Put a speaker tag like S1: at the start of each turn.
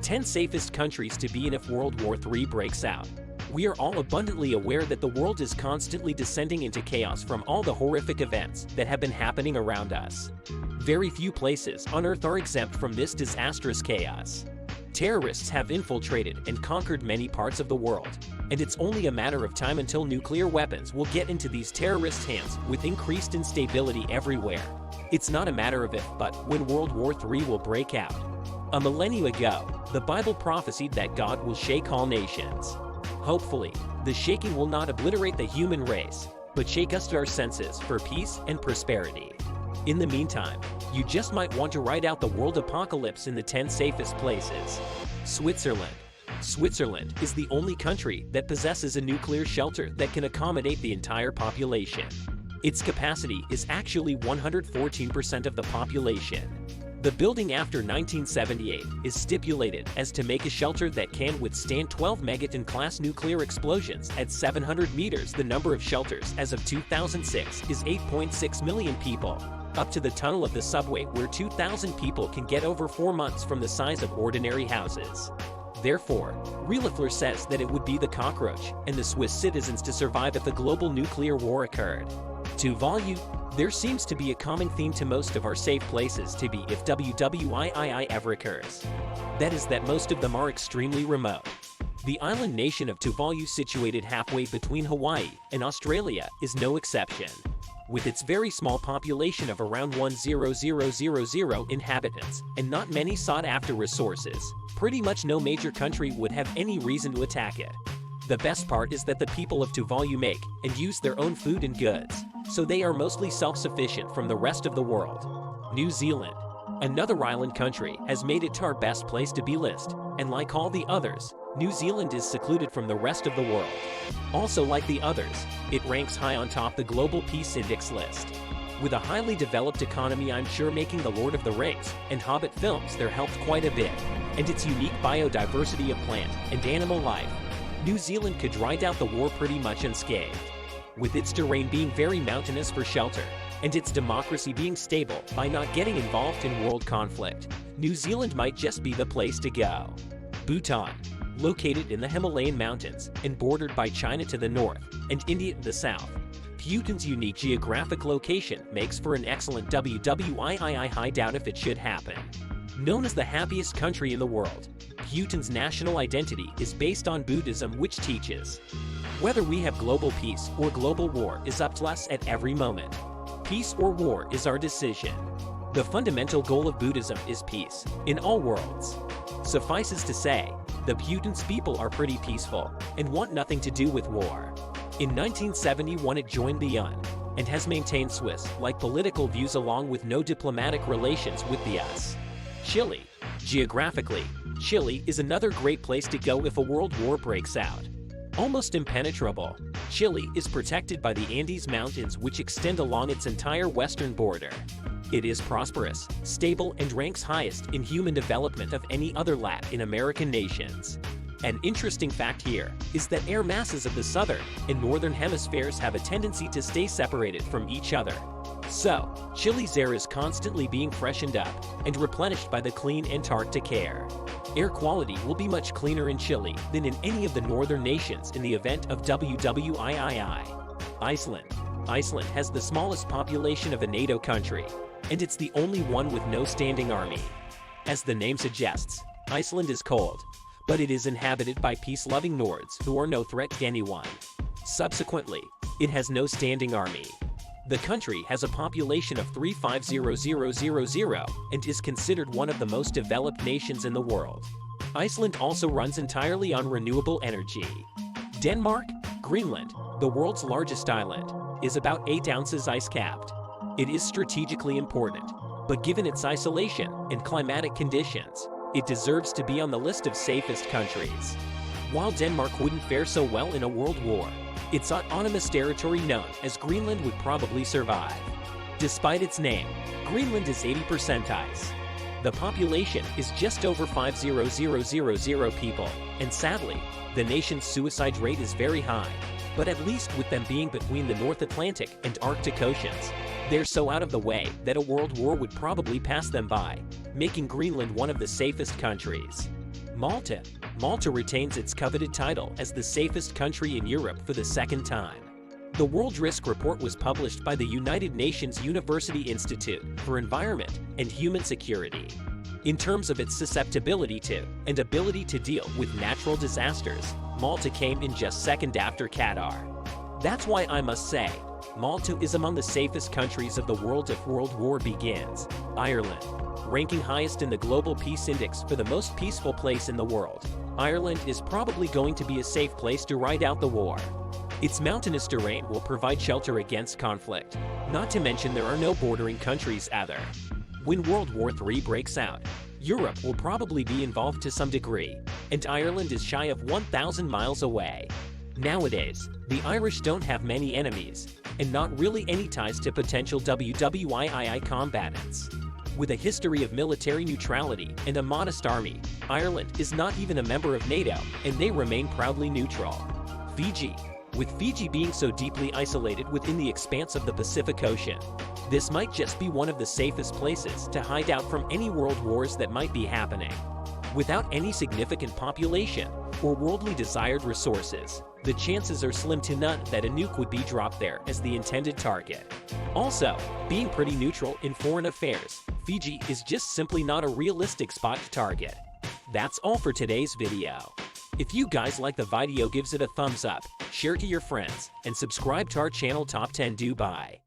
S1: 10 safest countries to be in if World War III breaks out. We are all abundantly aware that the world is constantly descending into chaos from all the horrific events that have been happening around us. Very few places on Earth are exempt from this disastrous chaos. Terrorists have infiltrated and conquered many parts of the world, and it's only a matter of time until nuclear weapons will get into these terrorists' hands with increased instability everywhere. It's not a matter of if, but when World War III will break out. A millennia ago, the Bible prophesied that God will shake all nations. Hopefully, the shaking will not obliterate the human race, but shake us to our senses for peace and prosperity. In the meantime, you just might want to write out the world apocalypse in the 10 safest places. Switzerland. Switzerland is the only country that possesses a nuclear shelter that can accommodate the entire population. Its capacity is actually 114% of the population. The building after 1978 is stipulated as to make a shelter that can withstand 12 megaton-class nuclear explosions at 700 meters. The number of shelters as of 2006 is 8.6 million people, up to the tunnel of the subway where 2,000 people can get over 4 months from the size of ordinary houses. Therefore, Realifler says that it would be the cockroach and the Swiss citizens to survive if a global nuclear war occurred. Tuvalu. There seems to be a common theme to most of our safe places to be if WWIII ever occurs. That is that most of them are extremely remote. The island nation of Tuvalu, situated halfway between Hawaii and Australia, is no exception. With its very small population of around 1,000 inhabitants and not many sought-after resources, pretty much no major country would have any reason to attack it. The best part is that the people of Tuvalu make and use their own food and goods, so they are mostly self-sufficient from the rest of the world. New Zealand, another island country, has made it to our best place to be list, and like all the others, New Zealand is secluded from the rest of the world. Also like the others, it ranks high on top the Global Peace Index list. With a highly developed economy, I'm sure making the Lord of the Rings and Hobbit films there helped quite a bit, and its unique biodiversity of plant and animal life. New Zealand could ride out the war pretty much unscathed. With its terrain being very mountainous for shelter, and its democracy being stable by not getting involved in world conflict, New Zealand might just be the place to go. Bhutan. Located in the Himalayan mountains and bordered by China to the north and India to the south, Bhutan's unique geographic location makes for an excellent WWIII hideout if it should happen. Known as the happiest country in the world, Bhutan's national identity is based on Buddhism, which teaches, whether we have global peace or global war is up to us at every moment. Peace or war is our decision. The fundamental goal of Buddhism is peace in all worlds. Suffices to say, the Bhutan's people are pretty peaceful and want nothing to do with war. In 1971 it joined the UN and has maintained Swiss-like political views along with no diplomatic relations with the US. Chile. Geographically, Chile is another great place to go if a world war breaks out. Almost impenetrable, Chile is protected by the Andes Mountains, which extend along its entire western border. It is prosperous, stable, and ranks highest in human development of any other Latin American nations. An interesting fact here is that air masses of the southern and northern hemispheres have a tendency to stay separated from each other. So, Chile's air is constantly being freshened up and replenished by the clean Antarctic air. Air quality will be much cleaner in Chile than in any of the northern nations in the event of WWIII. Iceland. Iceland has the smallest population of a NATO country, and it's the only one with no standing army. As the name suggests, Iceland is cold, but it is inhabited by peace-loving Nords who are no threat to anyone. Subsequently, it has no standing army. The country has a population of 350,000 and is considered one of the most developed nations in the world. Iceland also runs entirely on renewable energy. Denmark. Greenland, the world's largest island, is about 8 ounces ice-capped. It is strategically important, but given its isolation and climatic conditions, it deserves to be on the list of safest countries. While Denmark wouldn't fare so well in a world war, its autonomous territory known as Greenland would probably survive. Despite its name, Greenland is 80% ice. The population is just over 5,000 people, and sadly, the nation's suicide rate is very high. But at least with them being between the North Atlantic and Arctic Oceans, they're so out of the way that a world war would probably pass them by, making Greenland one of the safest countries. Malta. Malta retains its coveted title as the safest country in Europe for the second time. The World Risk Report was published by the United Nations University Institute for Environment and Human Security. In terms of its susceptibility to and ability to deal with natural disasters, Malta came in just second after Qatar. That's why I must say, Malta is among the safest countries of the world if World War begins. Ireland. Ranking highest in the Global Peace Index for the most peaceful place in the world, Ireland is probably going to be a safe place to ride out the war. Its mountainous terrain will provide shelter against conflict, not to mention there are no bordering countries either. When World War III breaks out, Europe will probably be involved to some degree, and Ireland is shy of 1,000 miles away. Nowadays, the Irish don't have many enemies, and not really any ties to potential WWII combatants. With a history of military neutrality and a modest army, Ireland is not even a member of NATO, and they remain proudly neutral. Fiji. With Fiji being so deeply isolated within the expanse of the Pacific Ocean, this might just be one of the safest places to hide out from any world wars that might be happening. Without any significant population or worldly desired resources, the chances are slim to none that a nuke would be dropped there as the intended target. Also, being pretty neutral in foreign affairs, Fiji is just simply not a realistic spot to target. That's all for today's video. If you guys like the video, gives it a thumbs up, share to your friends, and subscribe to our channel Top 10 Dubai.